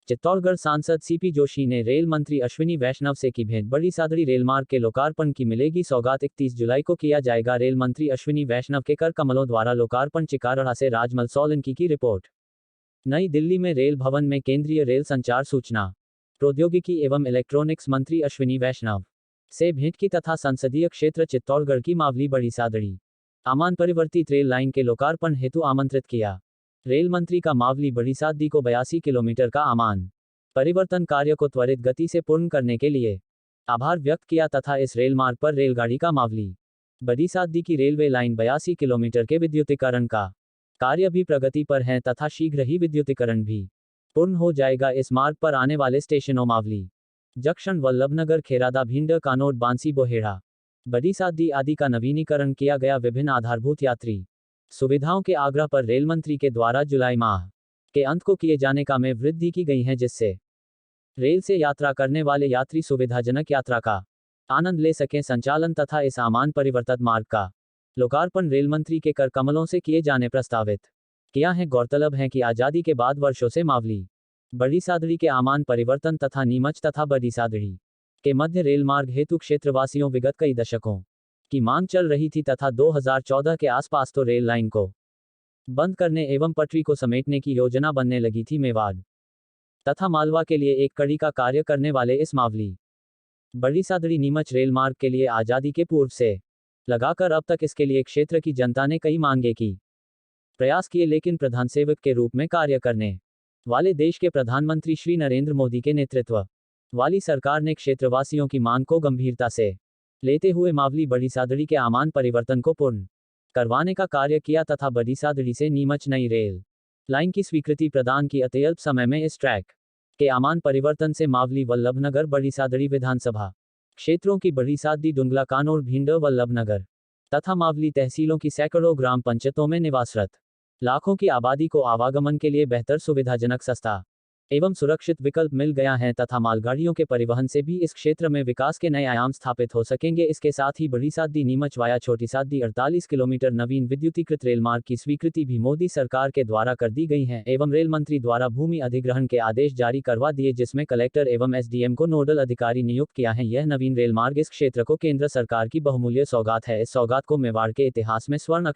चित्तौड़गढ़ सांसद सीपी जोशी ने रेल मंत्री अश्विनी वैष्णव से की भेंट। बड़ी सादड़ी रेलमार्ग के लोकार्पण की मिलेगी सौगात। 31 जुलाई को किया जाएगा रेल मंत्री अश्विनी वैष्णव के कर कमलों द्वारा लोकार्पण। चिकारा से राजमल सोलंकी की रिपोर्ट। नई दिल्ली में रेल भवन में केंद्रीय रेल संचार सूचना प्रौद्योगिकी एवं इलेक्ट्रॉनिक्स मंत्री अश्विनी वैष्णव से भेंट की तथा संसदीय क्षेत्र चित्तौड़गढ़ की मावली बड़ी सादड़ी आमान परिवर्तित रेल लाइन के लोकार्पण हेतु आमंत्रित किया। रेल मंत्री का मावली बड़ी सादड़ी को 82 किलोमीटर का आमान परिवर्तन कार्य को त्वरित गति से पूर्ण करने के लिए आभार व्यक्त किया तथा इस रेल मार्ग पर रेलगाड़ी का मावली बड़ी सादड़ी की रेलवे लाइन 82 किलोमीटर के विद्युतीकरण का कार्य भी प्रगति पर है तथा शीघ्र ही विद्युतीकरण भी पूर्ण हो जाएगा। इस मार्ग पर आने वाले स्टेशनों मावली जंक्शन, वल्लभनगर, खेरादा, भिंड, कानोड, बांसी, बोहेड़ा, बड़ी सादड़ी आदि का नवीनीकरण किया गया। विभिन्न आधारभूत यात्री सुविधाओं के आग्रह पर रेल मंत्री के द्वारा जुलाई माह के अंत को किए जाने का में वृद्धि की गई है, जिससे रेल से यात्रा करने वाले यात्री सुविधाजनक यात्रा का आनंद ले सकें। संचालन तथा इस आमान परिवर्तित मार्ग का लोकार्पण रेल मंत्री के कर कमलों से किए जाने प्रस्तावित किया है। गौरतलब है कि आजादी के बाद वर्षों से मावली बड़ी सादड़ी के आमान परिवर्तन तथा नीमच तथा बड़ी सादड़ी के मध्य रेल मार्ग हेतु क्षेत्रवासियों विगत कई दशकों की मांग चल रही थी तथा 2014 के आसपास तो रेल लाइन को बंद करने एवं पटरी को समेटने की योजना बनने लगी थी। मेवाड़ तथा मालवा के लिए एक कड़ी का कार्य करने वाले इस मावली बड़ी सादड़ी नीमच रेल मार्ग के लिए आजादी के पूर्व से लगाकर अब तक इसके लिए क्षेत्र की जनता ने कई मांगे की प्रयास किए, लेकिन प्रधान सेवक के रूप में कार्य करने वाले देश के प्रधानमंत्री श्री नरेंद्र मोदी के नेतृत्व वाली सरकार ने क्षेत्रवासियों की मांग को गंभीरता से लेते हुए मावली बड़ी सादड़ी के आमान परिवर्तन को पूर्ण करवाने का कार्य किया तथा बड़ी सादड़ी से नीमच नई रेल लाइन की स्वीकृति प्रदान की। अत्यल्प समय में इस ट्रैक के आमान परिवर्तन से मावली, वल्लभनगर, बड़ी सादड़ी विधानसभा क्षेत्रों की बड़ी सादड़ी, डुंगला, कानोर, भिंड, वल्लभनगर तथा मावली तहसीलों की सैकड़ों ग्राम पंचायतों में निवासरत लाखों की आबादी को आवागमन के लिए बेहतर, सुविधाजनक, सस्ता एवं सुरक्षित विकल्प मिल गया है तथा मालगाड़ियों के परिवहन से भी इस क्षेत्र में विकास के नए आयाम स्थापित हो सकेंगे। इसके साथ ही बड़ी सादड़ी नीमच वाया छोटी सादड़ी 48 किलोमीटर नवीन विद्युतीकृत रेल मार्ग की स्वीकृति भी मोदी सरकार के द्वारा कर दी गई है एवं रेल मंत्री द्वारा भूमि अधिग्रहण के आदेश जारी करवा दिए, जिसमें कलेक्टर एवं एसडीएम को नोडल अधिकारी नियुक्त किया है। यह नवीन रेल मार्ग इस क्षेत्र को केंद्र सरकार की बहुमूल्य सौगात है। इस सौगात को मेवाड़ के इतिहास में स्वर्ण